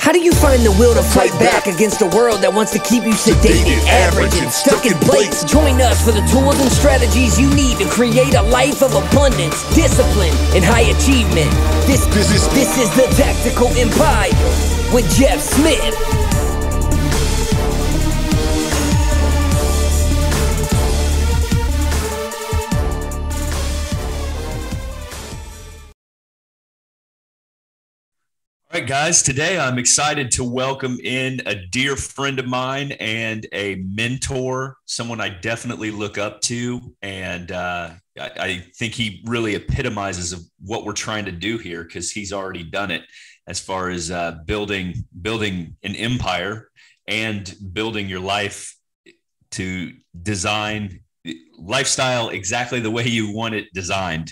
How do you find the will to fight back against a world that wants to keep you sedated, average, and stuck in place? Join us for the tools and strategies you need to create a life of abundance, discipline, and high achievement. This is the Tactical Empire with Jeff Smith. All right, guys, today I'm excited to welcome in a dear friend of mine and a mentor, someone I definitely look up to. And I think he really epitomizes of what we're trying to do here because he's already done it as far as building an empire and building your life to design lifestyle exactly the way you want it designed.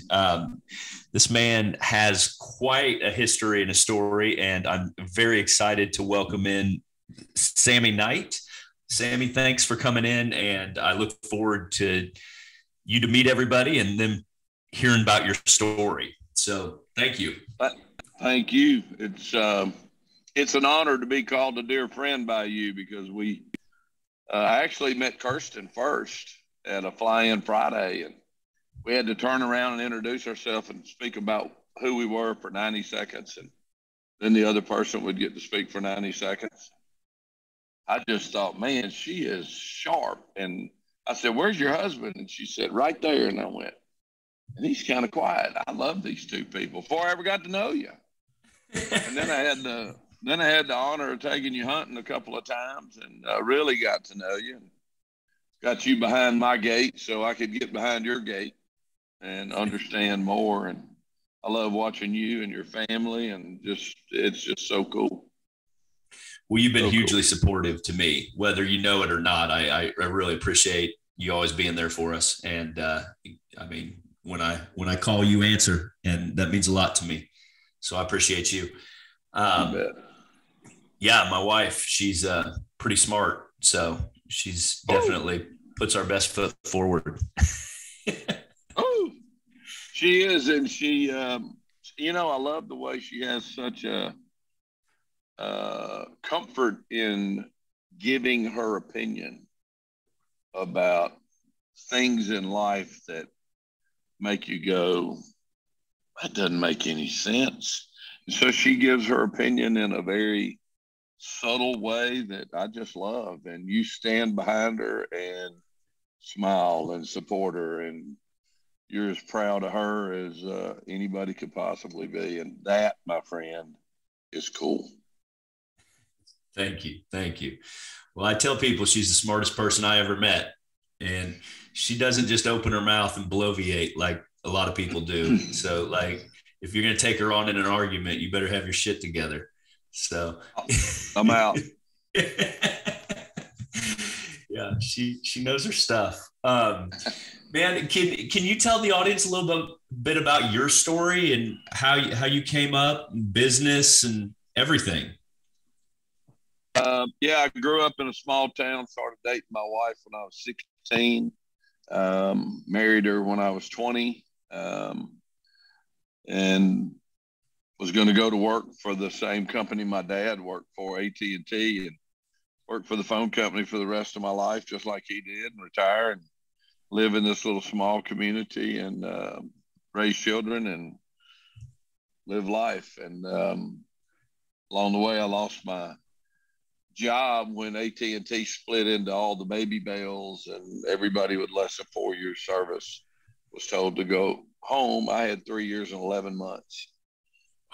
This man has quite a history and a story, and I'm very excited to welcome in Sammie Knight. Sammie, thanks for coming in, and I look forward to you to meet everybody and then hearing about your story. So thank you. Thank you. It's an honor to be called a dear friend by you because I actually met Kirsten first at a fly-in Friday, and we had to turn around and introduce ourselves and speak about who we were for 90 seconds. And then the other person would get to speak for 90 seconds. I just thought, man, she is sharp. And I said, where's your husband? And she said, right there. And I went, and he's kind of quiet. I love these two people before I ever got to know you. And then I had the honor of taking you hunting a couple of times and really got to know you. And got you behind my gate so I could get behind your gate and understand more. And I love watching you and your family, and it's just so cool. Well, you've been hugely supportive to me, whether you know it or not. I really appreciate you always being there for us. And I mean, when I call, you answer, and that means a lot to me. So I appreciate you. Yeah, my wife, she's pretty smart. So she's definitely puts our best foot forward. She is. And she, I love the way she has such a comfort in giving her opinion about things in life that make you go, that doesn't make any sense. And so she gives her opinion in a very subtle way that I just love. And you stand behind her and smile and support her, and you're as proud of her as anybody could possibly be. And that, my friend, is cool. Thank you. Well, I tell people she's the smartest person I ever met, and she doesn't just open her mouth and bloviate like a lot of people do. So like, if you're going to take her on in an argument, you better have your shit together. So I'm out. Yeah, she knows her stuff. Man, can you tell the audience a little bit about your story and how you came up, business and everything? Yeah, I grew up in a small town, started dating my wife when I was 16, married her when I was 20, and was going to go to work for the same company my dad worked for, AT&T, and worked for the phone company for the rest of my life, just like he did, and retire and live in this little small community and raise children and live life. And along the way, I lost my job when AT&T split into all the baby bells, and everybody with less than 4 years service was told to go home. I had 3 years and 11 months.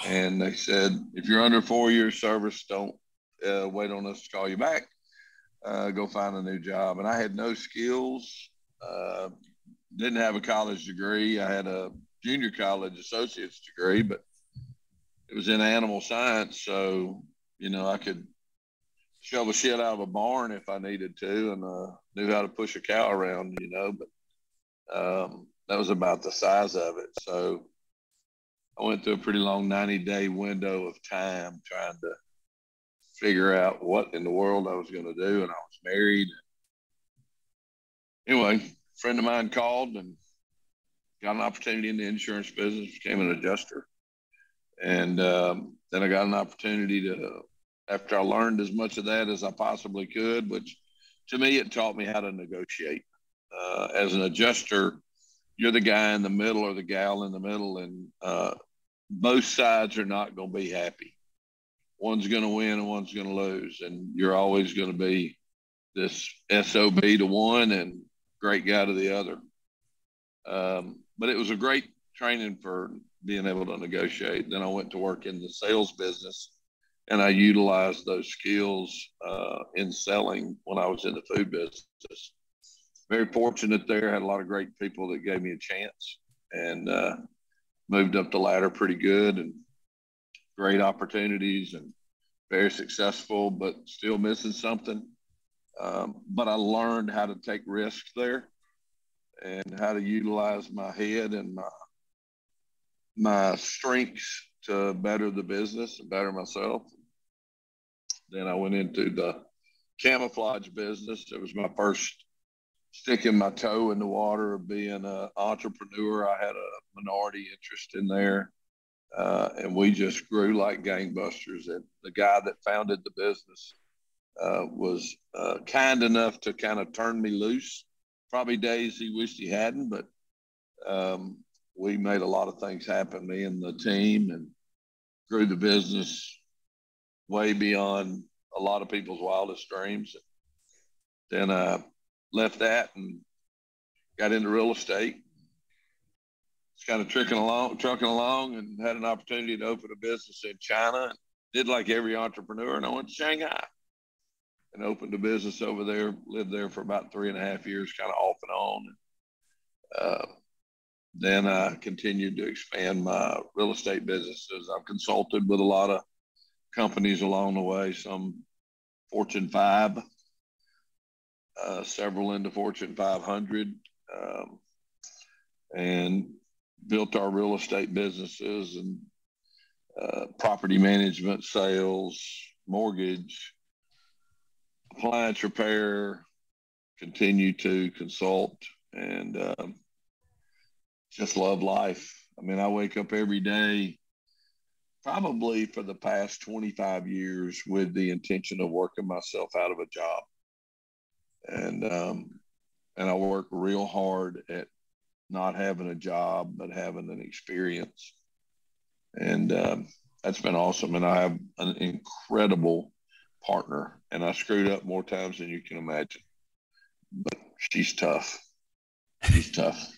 And they said, if you're under 4 years service, don't wait on us to call you back. Go find a new job. And I had no skills. Didn't have a college degree. I had a junior college associate's degree, but it was in animal science. So, I could shovel shit out of a barn if I needed to, and knew how to push a cow around, but that was about the size of it. So I went through a pretty long 90-day window of time trying to figure out what in the world I was going to do. And I was married. Anyway, a friend of mine called and got an opportunity in the insurance business, became an adjuster. And then I got an opportunity to after I learned as much of that as I possibly could, which to me, it taught me how to negotiate. As an adjuster, you're the guy in the middle or the gal in the middle, and both sides are not going to be happy. One's going to win and one's going to lose, and you're always going to be this SOB to one and great guy to the other. But it was a great training for being able to negotiate. Then I went to work in the sales business, and I utilized those skills in selling when I was in the food business. Very fortunate there. Had a lot of great people that gave me a chance, and moved up the ladder pretty good, and great opportunities, and very successful, but still missing something. But I learned how to take risks there and how to utilize my head and my strengths to better the business and better myself. Then I went into the camouflage business. It was my first sticking my toe in the water of being an entrepreneur. I had a minority interest in there, and we just grew like gangbusters. And the guy that founded the business was kind enough to kind of turn me loose. Probably days he wished he hadn't, but we made a lot of things happen, me and the team, and grew the business way beyond a lot of people's wildest dreams. Then I left that and got into real estate. It's kind of trucking along, and had an opportunity to open a business in China. And did like every entrepreneur, and I went to Shanghai and opened a business over there. Lived there for about 3.5 years, kind of off and on. Then I continued to expand my real estate businesses. I've consulted with a lot of companies along the way, some Fortune 5, several into Fortune 500, and built our real estate businesses and property management, sales, mortgage, appliance repair, continue to consult, and just love life. I mean, I wake up every day, probably for the past 25 years, with the intention of working myself out of a job. And I work real hard at not having a job, but having an experience. And that's been awesome. And I have an incredible partner, and I screwed up more times than you can imagine. But she's tough. She's tough.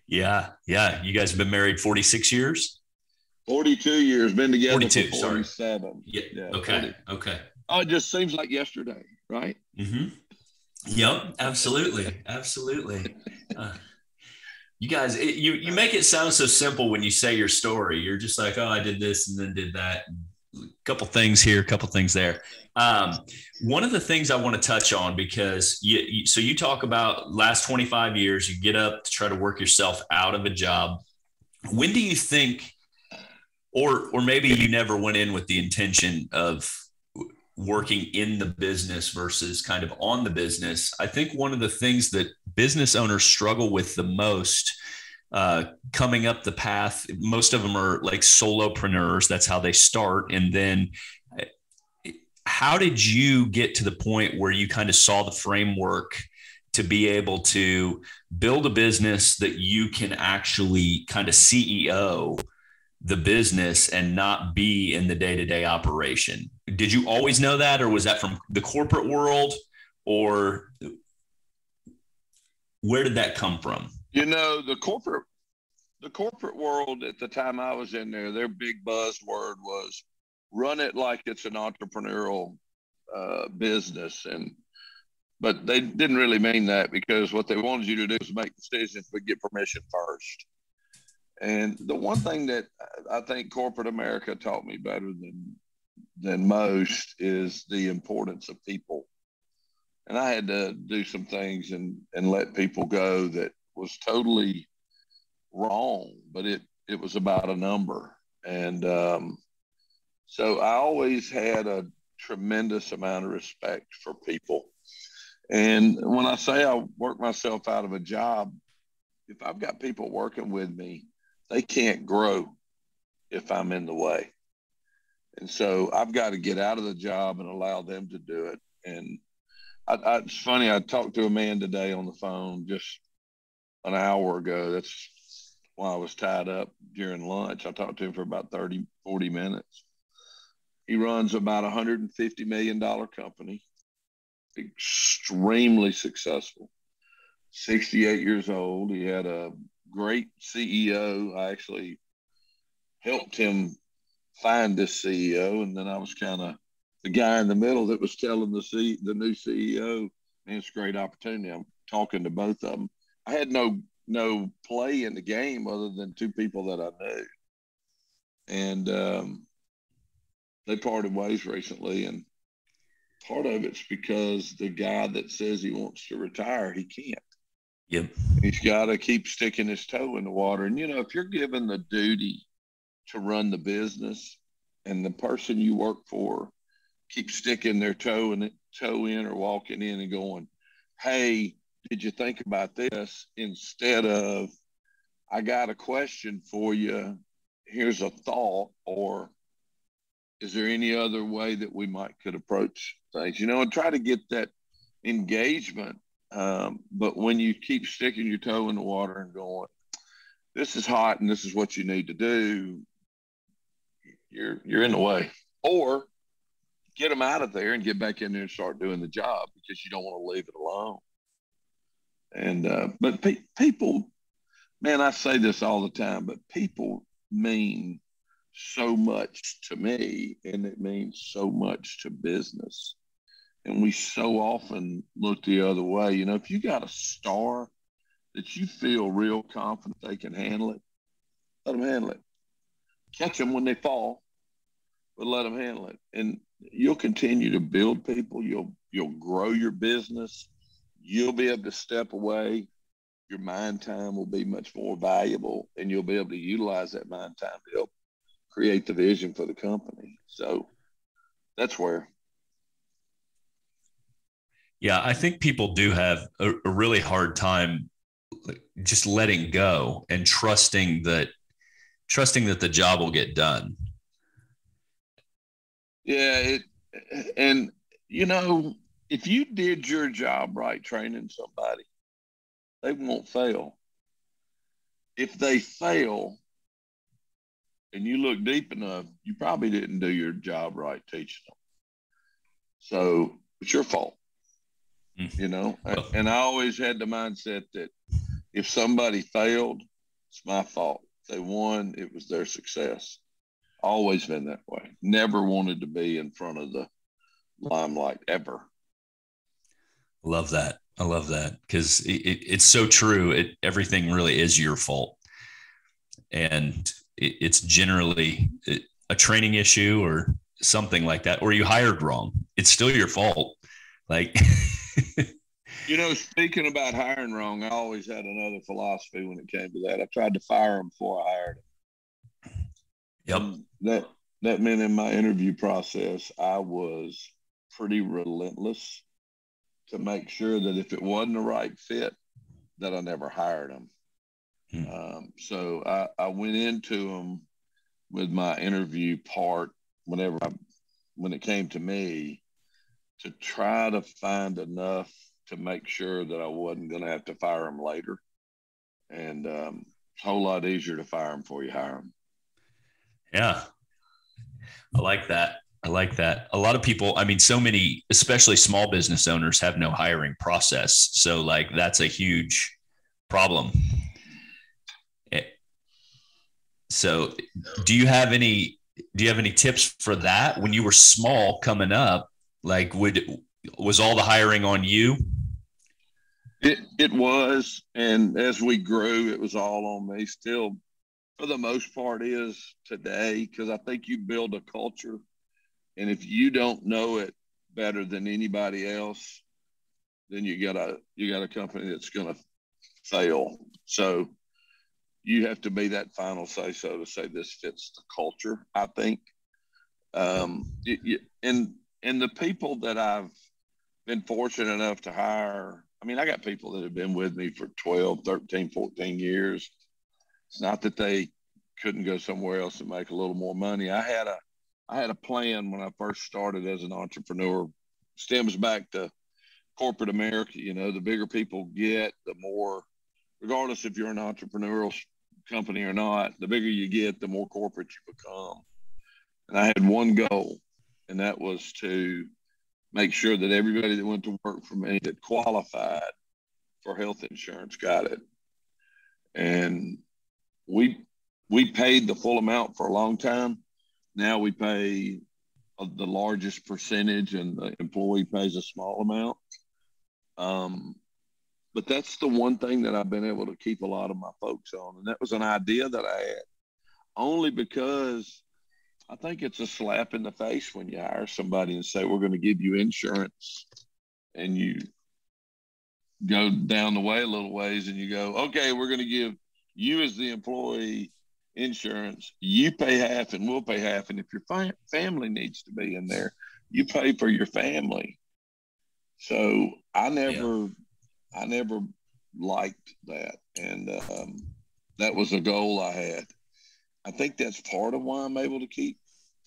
Yeah. You guys have been married 46 years? 42 years. Been together 42, for 47. Yeah. Okay. 40. Okay. Oh, it just seems like yesterday, right? Mm-hmm. Yep. Absolutely. You guys, you make it sound so simple when you say your story. You're just like, oh, I did this and then did that. A couple things here, a couple things there. One of the things I want to touch on, because you talk about last 25 years, you get up to try to work yourself out of a job. When do you think, or maybe you never went in with the intention of working in the business versus kind of on the business? I think one of the things that business owners struggle with the most coming up the path, most of them are like solopreneurs. That's how they start. And then how did you get to the point where you kind of saw the framework to be able to build a business that you can actually kind of CEO the business and not be in the day-to-day operation? Did you always know that, or was that from the corporate world, or where did that come from? You know, the corporate world at the time I was in there, their big buzzword was run it like it's an entrepreneurial business. But they didn't really mean that, because what they wanted you to do is make decisions, but get permission first. And the one thing that I think corporate America taught me better than most is the importance of people. And I had to do some things and let people go that was totally wrong, but it was about a number. And so I always had a tremendous amount of respect for people. And when I say I work myself out of a job, if I've got people working with me, they can't grow if I'm in the way. And so I've got to get out of the job and allow them to do it. And it's funny, I talked to a man today on the phone just an hour ago. That's why I was tied up during lunch. I talked to him for about 30, 40 minutes. He runs about $150 million company, extremely successful, 68 years old. He had a great CEO. I actually helped him find this CEO, and then I was kind of the guy in the middle that was telling the new CEO, man, it's a great opportunity. I'm talking to both of them. I had no play in the game other than two people that I knew, and they parted ways recently. And part of it's because the guy that says he wants to retire, he can't. Yep. He's got to keep sticking his toe in the water. And, if you're given the duty to run the business and the person you work for keeps sticking their toe in or walking in and going, hey, did you think about this? Instead of, I got a question for you. Here's a thought, or is there any other way that we could approach things, and try to get that engagement. But when you keep sticking your toe in the water and going, this is hot and this is what you need to do, you're in the way. Or get them out of there and get back in there and start doing the job because you don't want to leave it alone. And but people, man, I say this all the time, but people mean so much to me, and it means so much to business. And we so often look the other way. If you got a star that you feel real confident they can handle it, let them handle it. Catch them when they fall, but let them handle it. And you'll continue to build people. You'll grow your business. You'll be able to step away. Your mind time will be much more valuable, and you'll be able to utilize that mind time to help create the vision for the company. So that's where. Yeah, I think people do have a really hard time just letting go and trusting that the job will get done. Yeah, and if you did your job right training somebody, they won't fail. If they fail and you look deep enough, you probably didn't do your job right teaching them. So it's your fault. And I always had the mindset that if somebody failed, it's my fault. If they won, it was their success. Always been that way. Never wanted to be in front of the limelight ever. I love that because it's so true. Everything really is your fault. And it's generally a training issue or something like that, or you hired wrong. It's still your fault. Like, speaking about hiring wrong, I always had another philosophy when it came to that. I tried to fire him before I hired him. Yep. And that meant in my interview process, I was pretty relentless to make sure that if it wasn't the right fit, that I never hired him. So I went into him with my interview part when it came to me to try to find enough to make sure that I wasn't going to have to fire him later. And it's a whole lot easier to fire him before you hire him. Yeah. I like that. A lot of people, so many, especially small business owners, have no hiring process. So that's a huge problem. So do you have any tips for that when you were small coming up? Was all the hiring on you? It was. And as we grew, it was all on me. Still, for the most part, is today, because I think you build a culture. And if you don't know it better than anybody else, then you got a company that's going to fail. So you have to be that final say-so to say this fits the culture, I think. And the people that I've been fortunate enough to hire, I got people that have been with me for 12, 13, 14 years. It's not that they couldn't go somewhere else and make a little more money. I I had a plan when I first started as an entrepreneur. Stems back to corporate America. You know, the bigger people get, the more, regardless if you're an entrepreneurial company or not, the bigger you get, the more corporate you become. And I had one goal, and that was to make sure that everybody that went to work for me that qualified for health insurance got it. And we paid the full amount for a long time. Now we pay the largest percentage, and the employee pays a small amount. But that's the one thing that I've been able to keep a lot of my folks on. And that was an idea that I had, only because I think it's a slap in the face when you hire somebody and say, we're going to give you insurance, and you go down the way a little ways and you go, okay, we're going to give you as the employee insurance. You pay half and we'll pay half. And if your family needs to be in there, you pay for your family. So I never liked that. And that was a goal I had. I think that's part of why I'm able to keep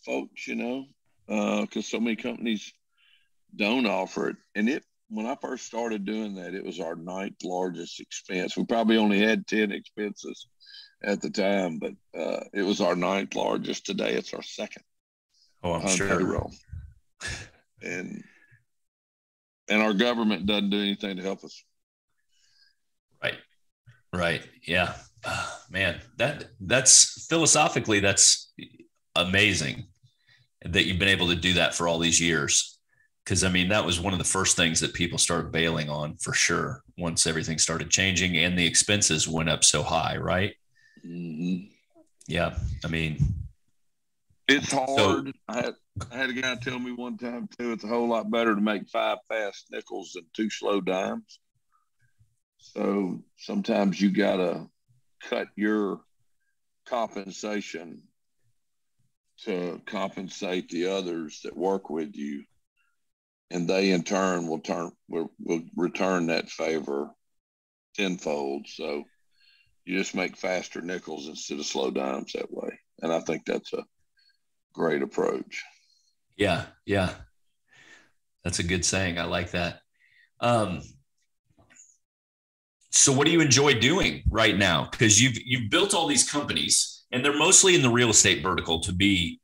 folks, you know, because so many companies don't offer it. And when I first started doing that, it was our 9th largest expense. We probably only had 10 expenses at the time, but it was our 9th largest. Today, it's our 2nd. Oh, I'm sure. Payroll. And our government doesn't do anything to help us. Right. Yeah. Man, that's philosophically, that's amazing that you've been able to do that for all these years. Because, I mean, that was one of the first things that people started bailing on, for sure, once everything started changing and the expenses went up so high, right? Mm-hmm. Yeah. I mean, it's hard. I had a guy tell me one time, too, it's a whole lot better to make 5 fast nickels than 2 slow dimes. So sometimes you got to cut your compensation to compensate the others that work with you. And they in turn will return that favor tenfold. So you just make faster nickels instead of slow dimes that way. And I think that's a great approach. Yeah. That's a good saying. I like that. So what do you enjoy doing right now? Because you've built all these companies, and they're mostly in the real estate vertical, to be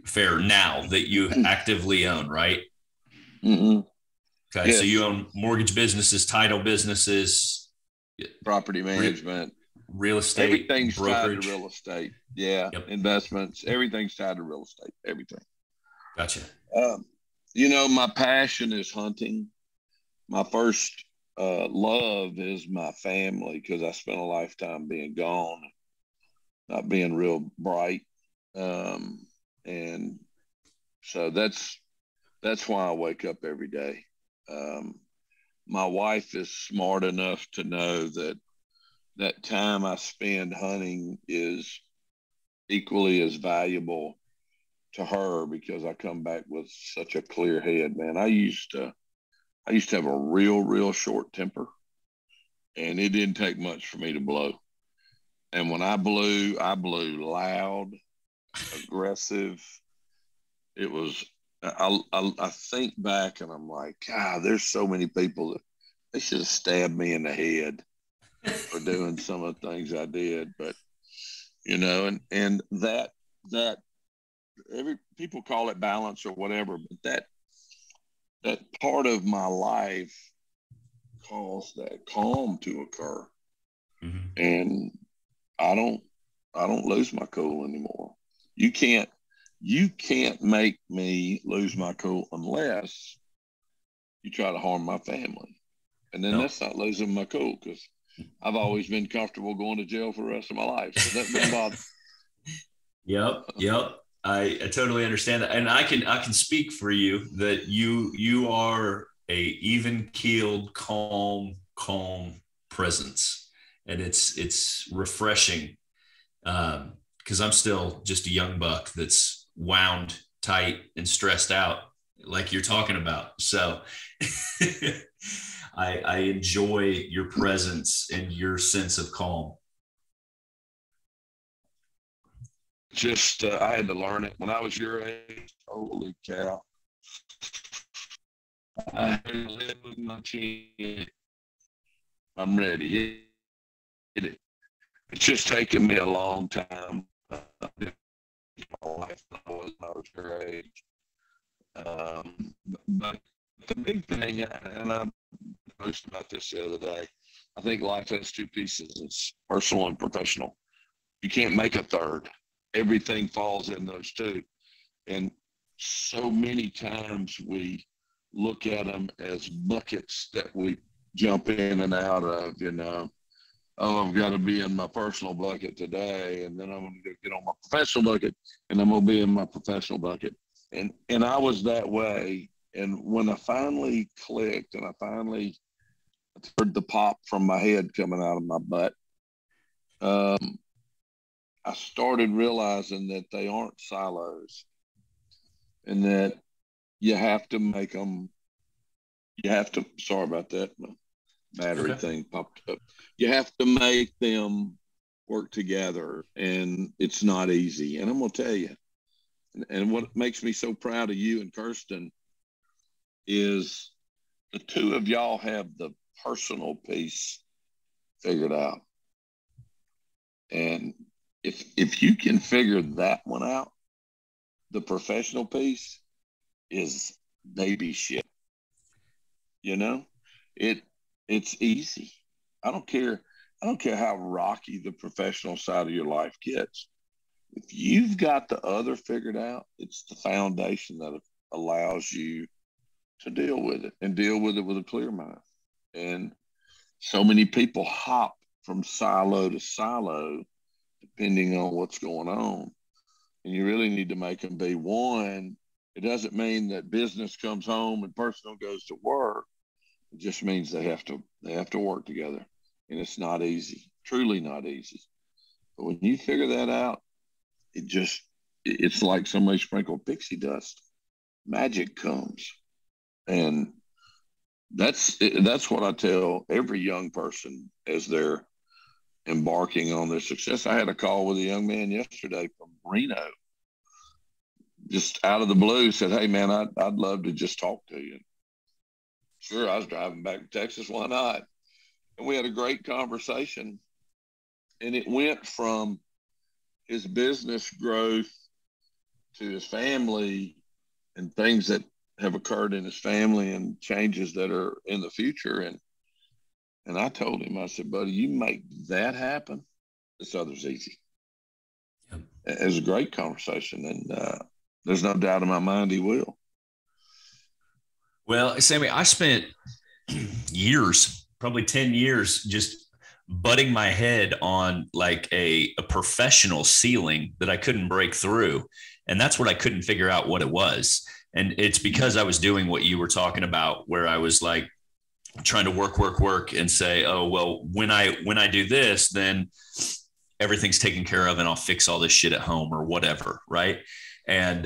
fair, now that you actively own, right? Mm-hmm. Okay, yes. So you own mortgage businesses, title businesses, property management, real estate, everything's brokerage. Tied to real estate. Yeah, yep. Investments, everything's tied to real estate, everything. Gotcha. You know, my passion is hunting. My first love is my family, because I spent a lifetime being gone, not being real bright. And so that's why I wake up every day. My wife is smart enough to know that time I spend hunting is equally as valuable to her, because I come back with such a clear head, man. I used to have a real short temper, and it didn't take much for me to blow. And when I blew loud, aggressive. It was, I think back and I'm like, God, there's so many people that they should have stabbed me in the head for doing some of the things I did. But, you know, and that people call it balance or whatever, but that part of my life caused that calm to occur. Mm-hmm. And I don't lose my cool anymore. You can't make me lose my cool unless you try to harm my family. And then that's not losing my cool, because I've always been comfortable going to jail for the rest of my life. So that doesn't bother. Yep. I totally understand that. And I can speak for you that you are a even-keeled, calm presence. And it's refreshing, because I'm still just a young buck that's wound tight and stressed out like you're talking about. So I enjoy your presence and your sense of calm. just I had to learn it when I was your age. Holy cow! I had to live with my chin. I'm ready. Hit it. It's just taken me a long time. My life when I was your age. But the big thing, and I posted about this the other day, I think life has two pieces. It's personal and professional. You can't make a third. Everything falls in those two. And so many times we look at them as buckets that we jump in and out of, you know. Oh, I've got to be in my personal bucket today, and then I'm going to get on my professional bucket, and I'm going to be in my professional bucket. And I was that way. And when I finally clicked and I finally heard the pop from my head coming out of my butt, I started realizing that they aren't silos, and that you have to make them, sorry about that, my battery thing popped up. You have to make them work together, and it's not easy. And I'm going to tell you, and what makes me so proud of you and Kirsten is the two of y'all have the personal piece figured out. And if you can figure that one out, the professional piece is baby shit. You know, it's easy. I don't care how rocky the professional side of your life gets. If you've got the other figured out, it's the foundation that allows you to deal with it and deal with it with a clear mind. And so many people hop from silo to silo, depending on what's going on. And you really need to make them be one. It doesn't mean that business comes home and personal goes to work. It just means they have to work together. And it's not easy, truly not easy. But when you figure that out, it's like somebody sprinkled pixie dust. Magic comes. And that's what I tell every young person as they're embarking on their success. I had a call with a young man yesterday from Reno, just out of the blue, said, "Hey man, I'd love to just talk to you." Sure, I was driving back to Texas. Why not? And we had a great conversation. And it went from his business growth to his family and things that have occurred in his family and changes that are in the future. And I told him, I said, buddy, you make that happen, this other's easy. Yep. It was a great conversation. And there's no doubt in my mind he will. Well, Sammie, I spent years, probably 10 years, just butting my head on like a professional ceiling that I couldn't break through. And that's what I couldn't figure out what it was. And it's because I was doing what you were talking about, where I was like trying to work and say, oh, well, when I do this, then everything's taken care of and I'll fix all this shit at home or whatever. Right. And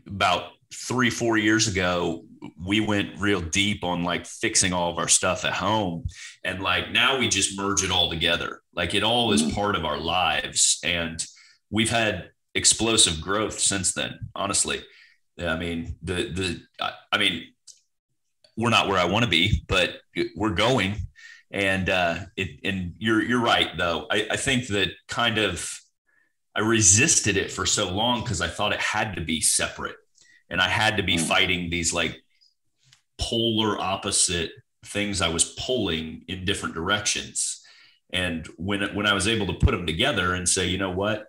about 3-4 years ago, we went real deep on like fixing all of our stuff at home. And like, now we just merge it all together. Like it all is part of our lives. And we've had explosive growth since then, honestly. I mean, we're not where I want to be, but we're going. And and you're right though. I think that kind of, I resisted it for so long because I thought it had to be separate. And I had to be fighting these like polar opposite things I was pulling in different directions. And when I was able to put them together and say, you know what,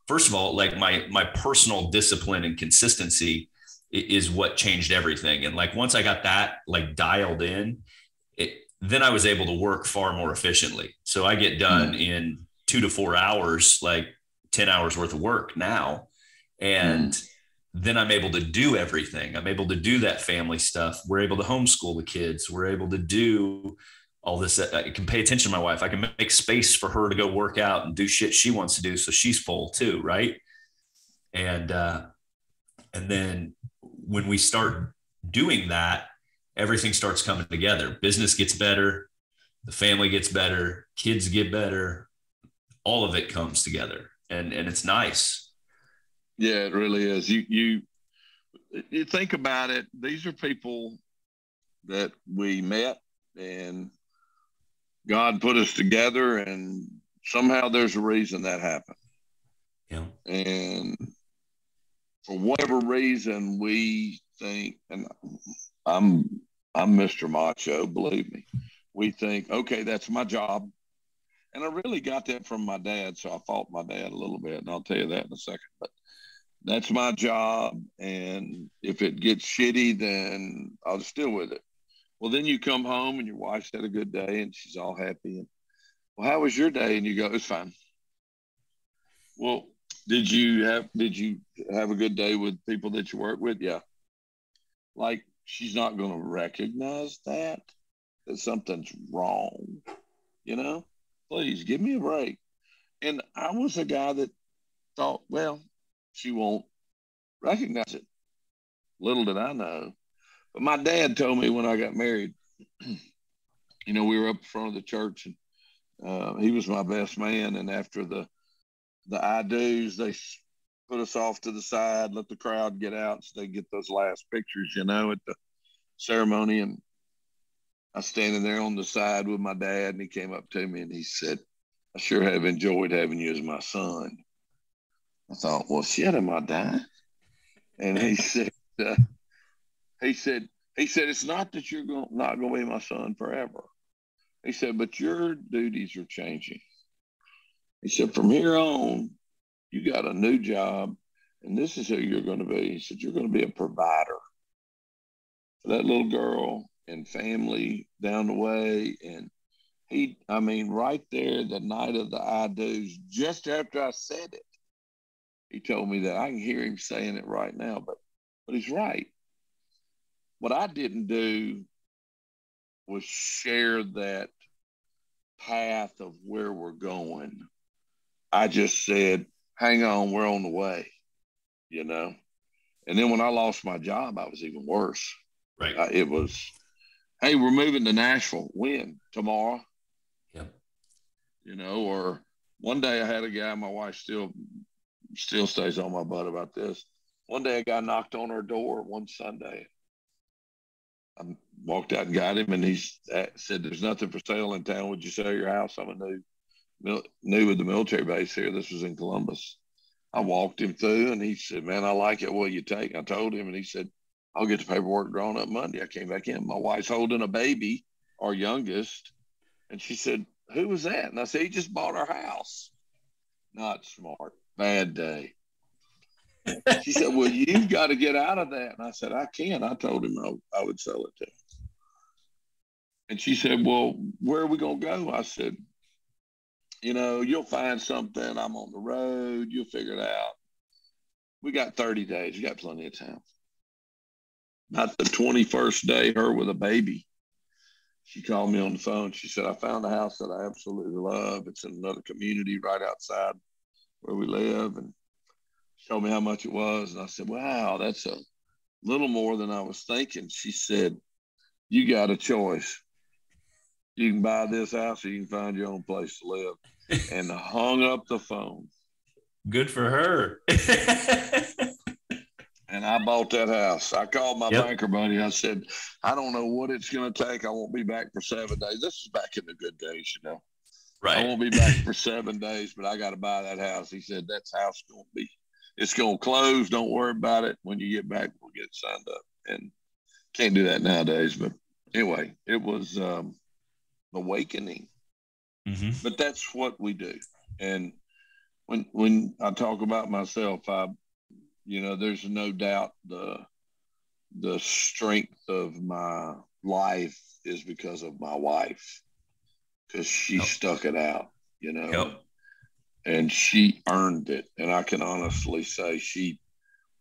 first of all, like my personal discipline and consistency is what changed everything. And like, once I got that like dialed in, then I was able to work far more efficiently. So I get done in 2 to 4 hours, like 10 hours worth of work now. And then I'm able to do everything. I'm able to do that family stuff. We're able to homeschool the kids. We're able to do all this. I can pay attention to my wife. I can make space for her to go work out and do shit she wants to do, so she's full too, right? And then when we start doing that, everything starts coming together. Business gets better. The family gets better. Kids get better. All of it comes together. and it's nice. Yeah, it really is. You think about it. These are people that we met, and God put us together, and somehow there's a reason that happened. Yeah. And for whatever reason, we think, and I'm Mr. Macho, believe me. We think, okay, that's my job. And I really got that from my dad, so I fought my dad a little bit, and I'll tell you that in a second. But that's my job, and if it gets shitty, then I'll just deal with it. Well, then you come home and your wife's had a good day, and she's all happy. And, well, how was your day? And you go, it's fine. Well, did you have a good day with people that you work with? Yeah. Like, she's not going to recognize that something's wrong, you know? Please give me a break. And I was a guy that thought, well, she won't recognize it. Little did I know. But my dad told me when I got married, we were up in front of the church, and he was my best man. And after the I do's, they put us off to the side, let the crowd get out so they get those last pictures, at the ceremony. And I was standing there on the side with my dad, and he came up to me and he said, I sure have enjoyed having you as my son. I thought, well, shit, am I dying? And he said, it's not that you're not going to be my son forever. He said, but your duties are changing. He said, from here on, you got a new job, and this is who you're going to be. He said, you're going to be a provider for that little girl and family down the way. And right there, the night of the I do's, just after I said it, he told me that. I can hear him saying it right now, but he's right. What I didn't do was share that path of where we're going. I just said, hang on, we're on the way, And then when I lost my job, I was even worse. Right. It was, hey, we're moving to Nashville. When? Tomorrow? Yep. Or one day I had a guy, my wife still stays on my butt about this. One day a guy knocked on her door one Sunday. I walked out and got him, and he said, there's nothing for sale in town. Would you sell your house? I'm new with the military base here. This was in Columbus. I walked him through, and he said, man, I like it. What do you take? I told him, and he said, I'll get the paperwork drawn up Monday. I came back in. My wife's holding a baby, our youngest, and she said, who was that? And I said, he just bought our house. Not smart. Bad day. She said, well, you've got to get out of that. And I said, I can. I told him I would sell it to him. And she said, well, where are we going to go? I said, you'll find something. I'm on the road. You'll figure it out. We got 30 days. We got plenty of time. About the 21st day, her with a baby, she called me on the phone. She said, I found a house that I absolutely love. It's in another community right outside where we live. And she told me how much it was. And I said, wow, that's a little more than I was thinking. She said, you got a choice. You can buy this house or you can find your own place to live. And hung up the phone. Good for her. And I bought that house. I called my banker buddy. I said, I don't know what it's going to take. I won't be back for 7 days. This is back in the good days, Right. I won't be back for 7 days, but I got to buy that house. He said, that's house going to be, it's going to close. Don't worry about it. When you get back, we'll get it signed up. And can't do that nowadays. But anyway, it was awakening. Mm-hmm. But that's what we do. And when I talk about myself, there's no doubt the strength of my life is because of my wife, because she stuck it out, and she earned it. And I can honestly say she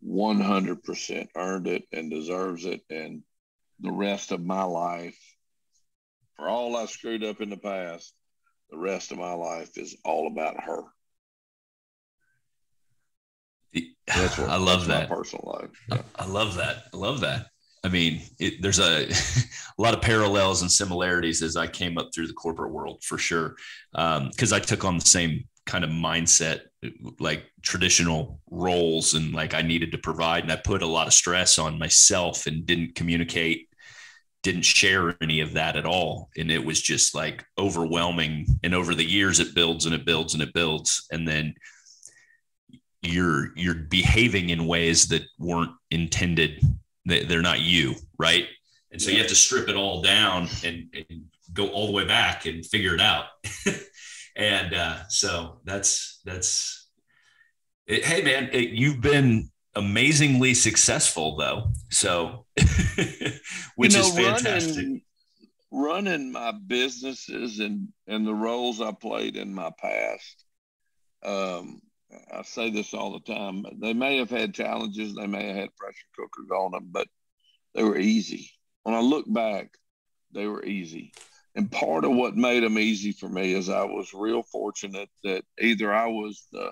100% earned it and deserves it. And the rest of my life, for all I screwed up in the past, the rest of my life is all about her. I love that. My personal life. Yeah. I love that. I love that. I mean, there's a lot of parallels and similarities as I came up through the corporate world, for sure. Because I took on the same kind of mindset like traditional roles, and like I needed to provide, and I put a lot of stress on myself and didn't communicate, didn't share any of that at all. And it was just like overwhelming. And over the years, it builds and it builds and it builds. And then you're behaving in ways that weren't intended. They're not you. Right. And so you have to strip it all down and go all the way back and figure it out. And so that's it. Hey man, you've been amazingly successful though. So, which is fantastic. Running my businesses and the roles I played in my past. I say this all the time. They may have had challenges. They may have had pressure cookers on them, but they were easy. When I look back, they were easy. And part of what made them easy for me is I was real fortunate that either I was the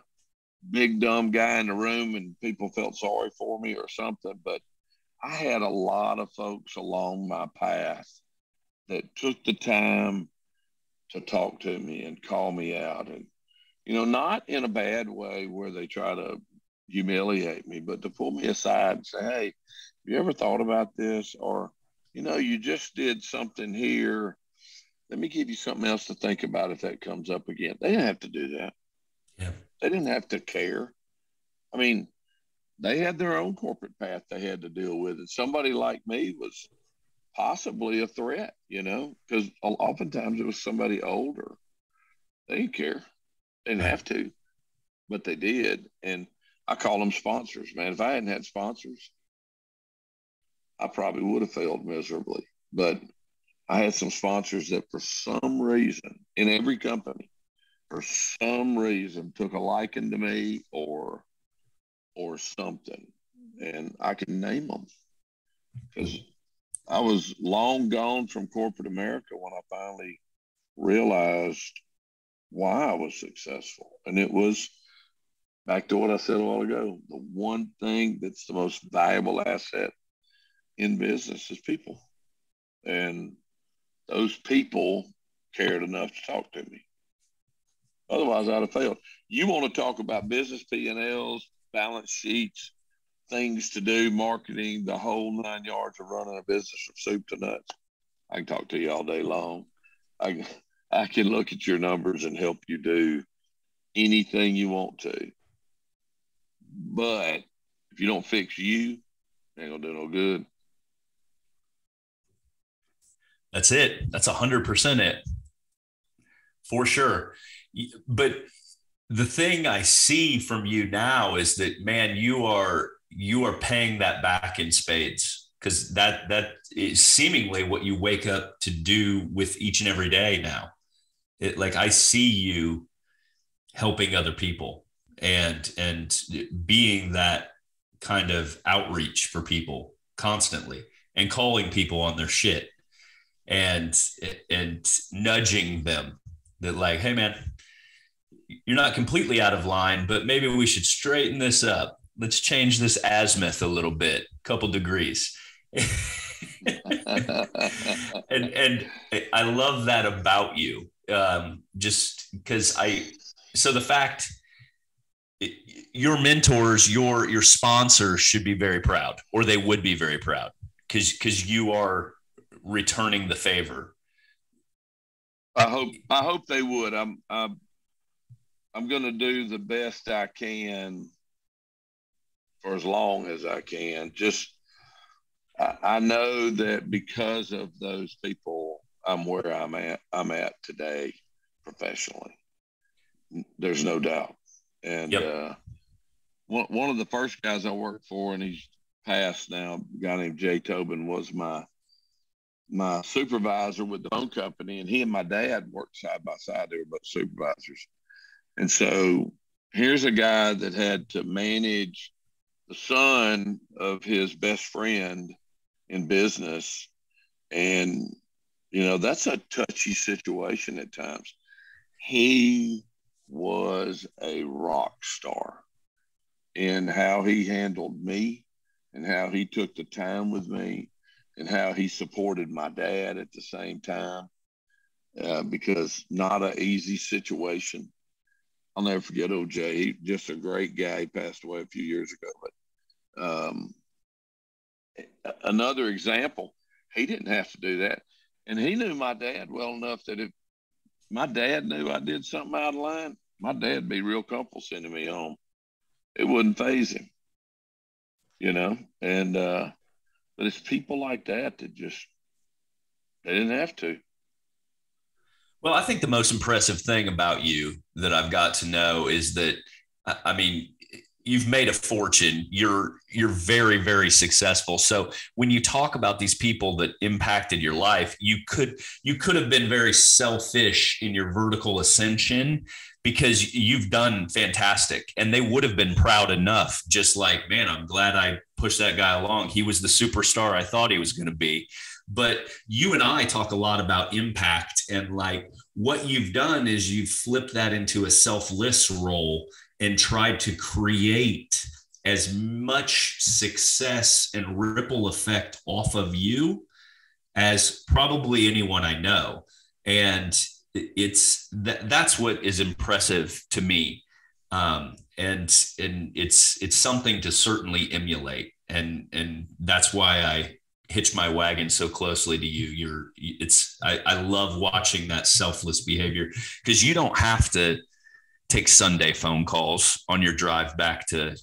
big dumb guy in the room and people felt sorry for me or something, but I had a lot of folks along my path that took the time to talk to me and call me out. And, you know, not in a bad way where they try to humiliate me, but to pull me aside and say, hey, have you ever thought about this? Or, you know, you just did something here. Let me give you something else to think about if that comes up again. They didn't have to do that. Yeah. They didn't have to care. I mean, they had their own corporate path they had to deal with. And somebody like me was possibly a threat, you know, because oftentimes it was somebody older. They didn't care. They didn't have to, but they did. And I call them sponsors, man. If I hadn't had sponsors, I probably would have failed miserably. But I had some sponsors that for some reason in every company, for some reason took a liking to me or something. And I can name them because I was long gone from corporate America when I finally realized why I was successful. And it was back to what I said a while ago. The one thing that's the most valuable asset in business is people. And those people cared enough to talk to me. Otherwise, I'd have failed. You want to talk about business P&Ls, balance sheets, things to do, marketing, the whole 9 yards of running a business from soup to nuts. I can talk to you all day long. I can look at your numbers and help you do anything you want to. But if you don't fix you, it ain't going to do no good. That's it. That's 100% it. For sure. But the thing I see from you now is that, man, you are paying that back in spades, because that is seemingly what you wake up to do with each and every day now. Like I see you helping other people and being that kind of outreach for people constantly and calling people on their shit and nudging them that like, hey man, you're not completely out of line, but maybe we should straighten this up. Let's change this azimuth a little bit, couple degrees. and I love that about you. Just because so the fact your mentors, your sponsors should be very proud, or they would be very proud because you are returning the favor. I hope they would. I'm going to do the best I can for as long as I can. Just, I know that because of those people, I'm where I'm at today professionally. There's no doubt. And one of the first guys I worked for, and he's passed now, a guy named Jay Tobin, was my supervisor with the phone company, and he and my dad worked side by side. They were both supervisors. And so here's a guy that had to manage the son of his best friend in business. And, you know, that's a touchy situation at times. He was a rock star in how he handled me and how he took the time with me and how he supported my dad at the same time, because not an easy situation. I'll never forget old Jay. He just a great guy. He passed away a few years ago. But another example, he didn't have to do that. And he knew my dad well enough that if my dad knew I did something out of line, my dad'd be real comfortable sending me home. It wouldn't faze him, you know? And, but it's people like that that just, they didn't have to. Well, I think the most impressive thing about you that I've got to know is that, I mean, you've made a fortune. You're very, very successful. So when you talk about these people that impacted your life, you could have been very selfish in your vertical ascension because you've done fantastic, and they would have been proud enough. Just like, man, I'm glad I pushed that guy along. He was the superstar I thought he was going to be. But you and I talk a lot about impact, and like what you've done is you've flipped that into a selfless role and tried to create as much success and ripple effect off of you as probably anyone I know. And that's what is impressive to me. And it's something to certainly emulate. And that's why I hitch my wagon so closely to you. I love watching that selfless behavior, because you don't have to take Sunday phone calls on your drive back to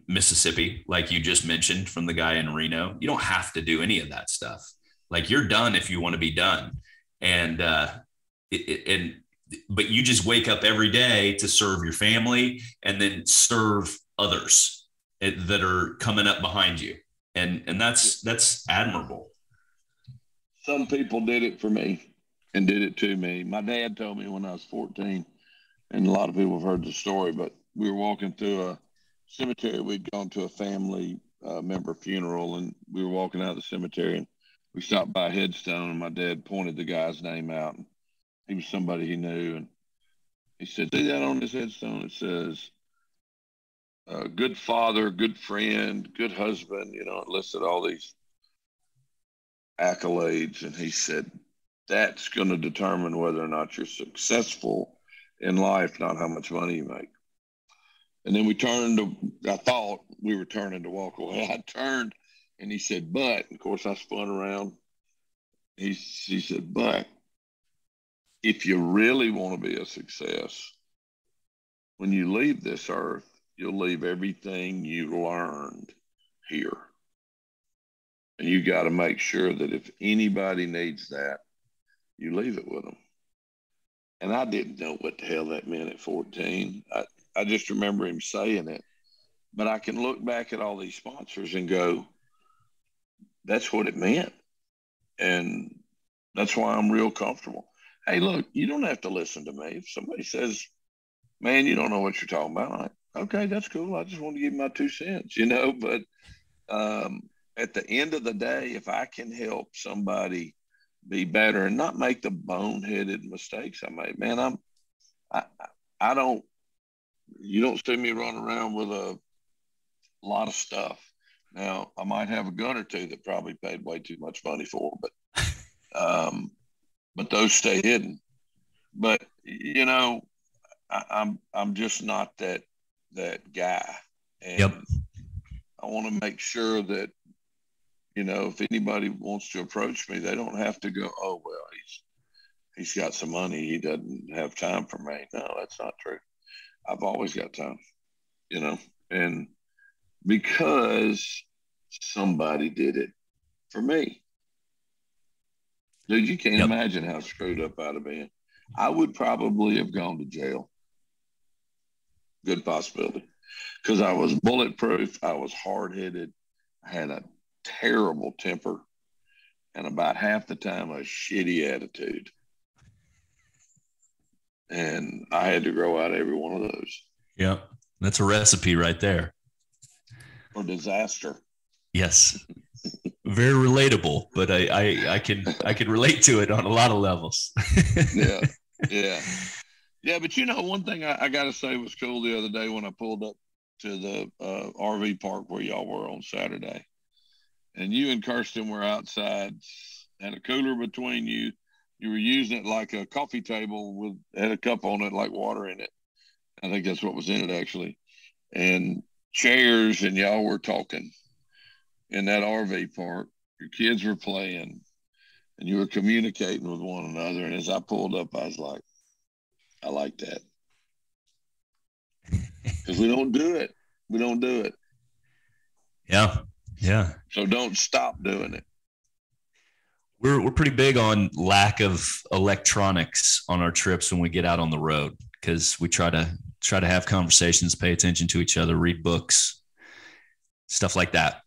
Mississippi, like you just mentioned from the guy in Reno. You don't have to do any of that stuff. Like, you're done if you want to be done. And, but you just wake up every day to serve your family and then serve others that are coming up behind you. And that's admirable. Some people did it for me and did it to me. My dad told me when I was 14, and a lot of people have heard the story, but we were walking through a cemetery. We'd gone to a family member funeral, and we were walking out of the cemetery, and we stopped by a headstone, and my dad pointed the guy's name out. And he was somebody he knew, and he said, "See that on this headstone? It says, good father, good friend, good husband." You know, it listed all these accolades. And he said, "That's going to determine whether or not you're successful in life, not how much money you make." And then I thought we were turning to walk away. I turned, and he said, "But," of course I spun around. He said, "But if you really want to be a success, when you leave this earth, you'll leave everything you learned here. And you got to make sure that if anybody needs that, you leave it with them." And I didn't know what the hell that meant at 14. I just remember him saying it. But I can look back at all these sponsors and go, that's what it meant. And that's why I'm real comfortable. Hey, look, you don't have to listen to me. If somebody says, "Man, you don't know what you're talking about," I'm like, okay, that's cool. I just want to give my 2 cents, you know. But at the end of the day, if I can help somebody be better and not make the boneheaded mistakes I made, man, I don't, you don't see me run around with a lot of stuff. Now, I might have a gun or two that probably paid way too much money for, but those stay hidden. But, you know, I'm just not that guy. And Yep. I want to make sure that, you know, if anybody wants to approach me, they don't have to go, "Oh, well, he's got some money, he doesn't have time for me." No, that's not true. I've always got time, you know, and because somebody did it for me. Dude, you can't imagine how screwed up I'd have been. I would probably have gone to jail. Good possibility. Because I was bulletproof. I was hard-headed. I had a terrible temper. And about half the time, a shitty attitude. And I had to grow out every one of those. Yep. That's a recipe right there. For disaster. Yes. Very relatable, but I can relate to it on a lot of levels. Yeah. But you know, one thing I got to say was cool the other day when I pulled up to the RV park where y'all were on Saturday, and you and Kirsten were outside, had a cooler between you. You were using it like a coffee table had a cup on it, like water in it. I think that's what was in it actually. And chairs, and y'all were talking in that RV park. Your kids were playing, and you were communicating with one another. And as I pulled up, I was like, I like that. Because we don't do it. We don't do it. Yeah. Yeah. So don't stop doing it. We're pretty big on lack of electronics on our trips when we get out on the road, because we try to have conversations, pay attention to each other, read books, stuff like that.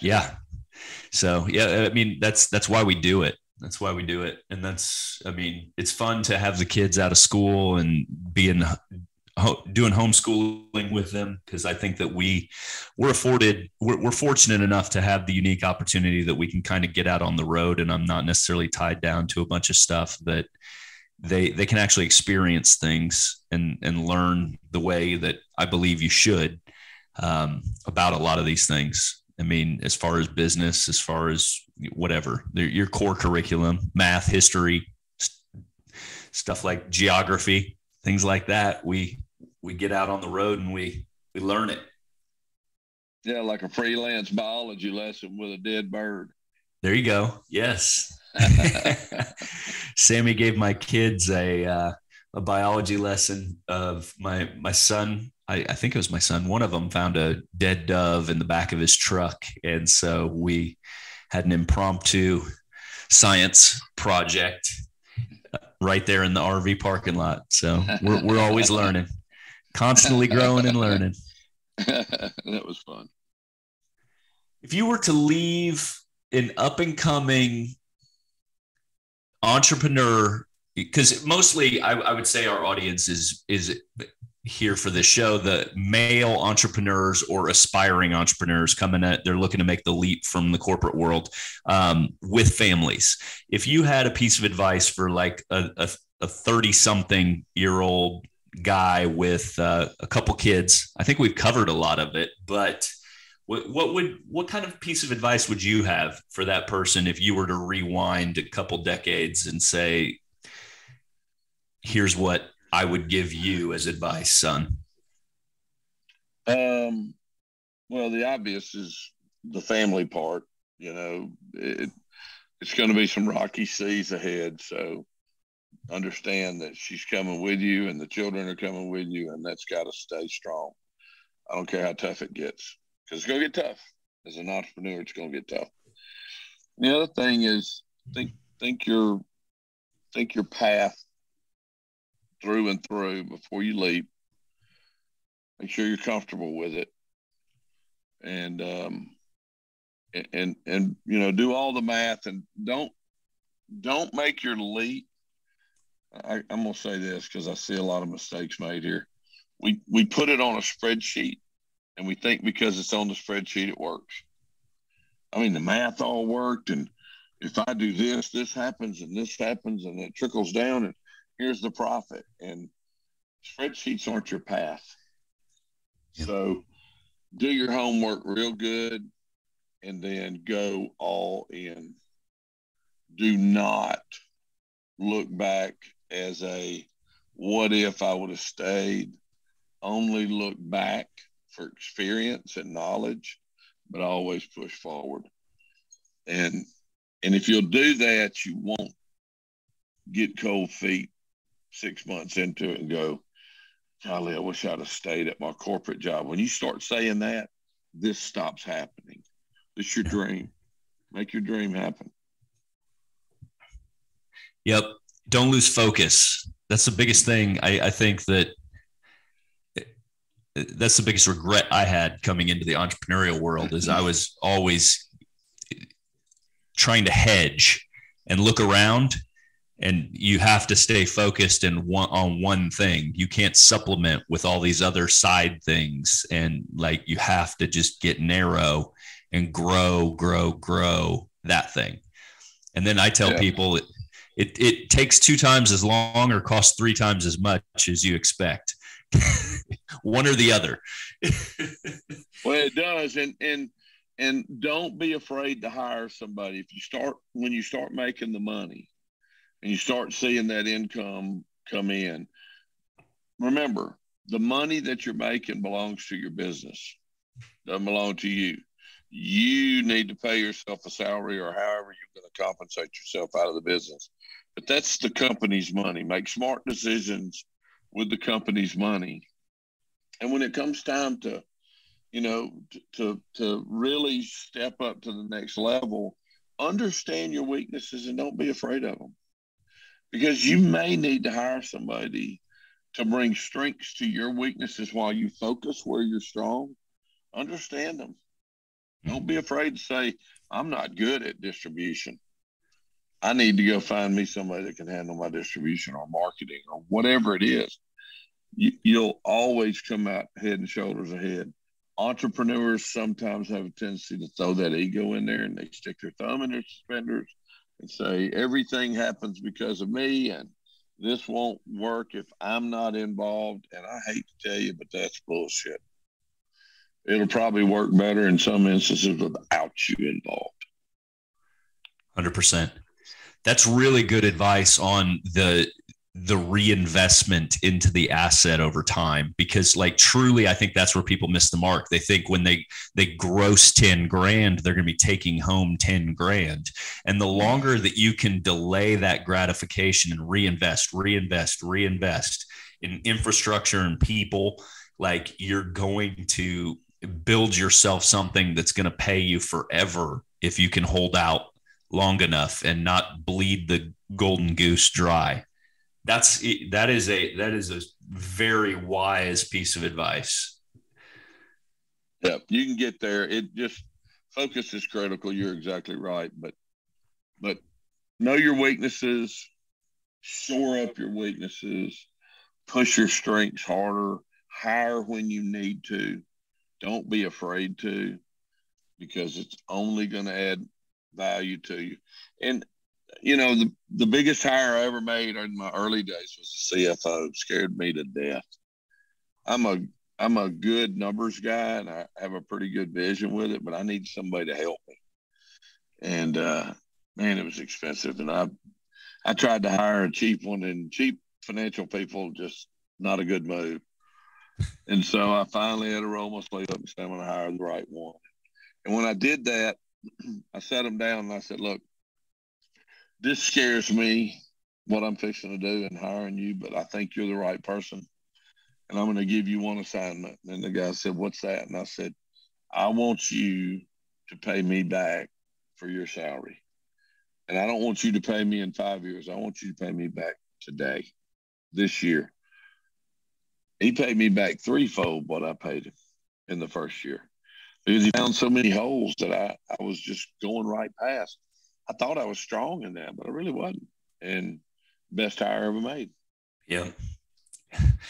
Yeah. So yeah, I mean, that's why we do it. That's why we do it. And it's fun to have the kids out of school and doing homeschooling with them, because I think that we're fortunate enough to have the unique opportunity that we can kind of get out on the road, and I'm not necessarily tied down to a bunch of stuff, that they can actually experience things and learn the way that I believe you should, about a lot of these things. I mean, as far as business, as far as whatever, your core curriculum, math, history, stuff like geography, things like that. We get out on the road and we learn it. Yeah, like a freelance biology lesson with a dead bird. There you go. Yes. Sammie gave my kids a biology lesson of my son. I think it was my son. One of them found a dead dove in the back of his truck. And so we had an impromptu science project right there in the RV parking lot. So we're always learning, constantly growing and learning. That was fun. If you were to leave an up and coming entrepreneur, because mostly I would say our audience is here for this show, the male entrepreneurs or aspiring entrepreneurs coming at, they're looking to make the leap from the corporate world, with families. If you had a piece of advice for like a 30-something-year-old guy with a couple kids, I think we've covered a lot of it, but what kind of piece of advice would you have for that person if you were to rewind a couple decades and say, here's what I would give you as advice, son? Well, the obvious is the family part. You know, it's going to be some rocky seas ahead. So understand that she's coming with you and the children are coming with you, and that's got to stay strong. I don't care how tough it gets, because it's going to get tough. As an entrepreneur, it's going to get tough. The other thing is think your path through and through before you leap. Make sure you're comfortable with it, and you know, do all the math, and don't make your leap. I'm gonna say this because I see a lot of mistakes made here. We put it on a spreadsheet, and we think because it's on the spreadsheet it works. I mean, the math all worked, and if I do this, this happens, and this happens, and it trickles down, and here's the profit. And spreadsheets aren't your path. Yep. So do your homework real good, and then go all in. Do not look back as a what if I would have stayed. Only look back for experience and knowledge, but always push forward. And if you'll do that, you won't get cold feet 6 months into it and go, golly, I wish I'd have stayed at my corporate job. When you start saying that, this stops happening. This is your dream. Make your dream happen. Yep. Don't lose focus. That's the biggest thing. I think that's the biggest regret I had coming into the entrepreneurial world, is I was always trying to hedge and look around, and you have to stay focused on one thing. You can't supplement with all these other side things. And like, you have to just get narrow and grow that thing. And then I tell people it takes 2 times as long or costs 3 times as much as you expect. One or the other. Well, it does. And don't be afraid to hire somebody. When you start making the money and you start seeing that income come in, remember, the money that you're making belongs to your business. Doesn't belong to you. You need to pay yourself a salary or however you're going to compensate yourself out of the business. But that's the company's money. Make smart decisions with the company's money. And when it comes time to, to really step up to the next level, understand your weaknesses and don't be afraid of them. Because you may need to hire somebody to bring strengths to your weaknesses while you focus where you're strong. Understand them. Don't be afraid to say, I'm not good at distribution. I need to go find me somebody that can handle my distribution or marketing or whatever it is. You'll always come out head and shoulders ahead. Entrepreneurs sometimes have a tendency to throw that ego in there and they stick their thumb in their suspenders and say, everything happens because of me and this won't work if I'm not involved. And I hate to tell you, but that's bullshit. It'll probably work better in some instances without you involved. 100%. That's really good advice on the reinvestment into the asset over time, because like truly, I think that's where people miss the mark. They think when they gross 10 grand, they're going to be taking home 10 grand. And the longer that you can delay that gratification and reinvest in infrastructure and people, like you're going to build yourself something that's going to pay you forever if you can hold out long enough and not bleed the golden goose dry. That is a very wise piece of advice. Yeah, you can get there. It just focus is critical. You're exactly right. But know your weaknesses, shore up your weaknesses, push your strengths harder, hire when you need to. Don't be afraid to, because it's only going to add value to you. And, the biggest hire I ever made in my early days was a CFO. It scared me to death. I'm a good numbers guy, and I have a pretty good vision with it, but I need somebody to help me. And, man, it was expensive. And I tried to hire a cheap one, and cheap financial people, just not a good move. And so I finally had to roll my sleeve up and say, I'm going to hire the right one. And when I did that, I sat them down and I said, look, this scares me, what I'm fixing to do in hiring you, but I think you're the right person. And I'm going to give you one assignment. And the guy said, what's that? And I said, I want you to pay me back for your salary. And I don't want you to pay me in 5 years. I want you to pay me back today, this year. He paid me back threefold what I paid him in the first year, because he found so many holes that I was just going right past. I thought I was strong in that, but I really wasn't. And best hire I ever made. Yeah.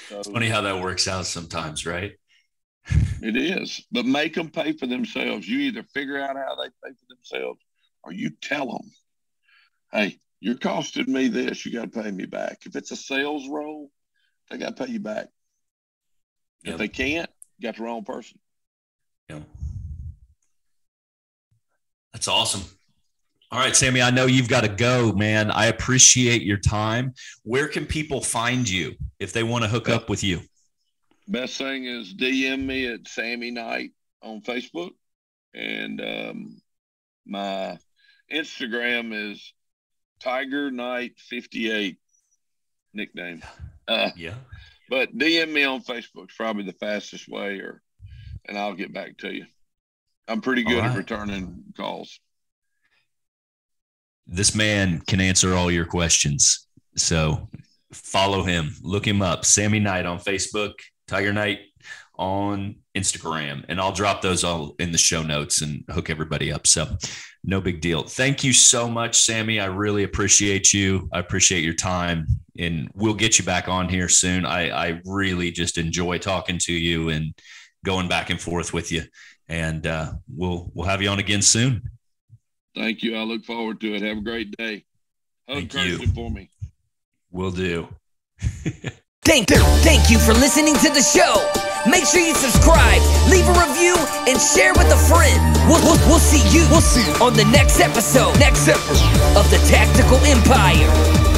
So, it's funny how that works out sometimes, right? It is. But make them pay for themselves. You either figure out how they pay for themselves, or you tell them, hey, you're costing me this. You got to pay me back. If it's a sales role, they got to pay you back. Yep. If they can't, you got the wrong person. Yeah. That's awesome. All right, Sammie, I know you've got to go, man. I appreciate your time. Where can people find you if they want to hook up with you? Best thing is DM me at Sammie Knight on Facebook. And my Instagram is Tiger Knight 58 nickname. Yeah. But DM me on Facebook is probably the fastest way, and I'll get back to you. I'm pretty good at returning calls. This man can answer all your questions. So follow him, look him up. Sammie Knight on Facebook, Tiger Knight on Instagram. And I'll drop those all in the show notes and hook everybody up. So no big deal. Thank you so much, Sammie. I really appreciate you. I appreciate your time, and we'll get you back on here soon. I really just enjoy talking to you and going back and forth with you. And we'll have you on again soon. Thank you. I look forward to it. Have a great day. Thank you. For me. Will do. Thank you for listening to the show. Make sure you subscribe, leave a review, and share with a friend. We'll see you on the next episode of the Tactical Empire.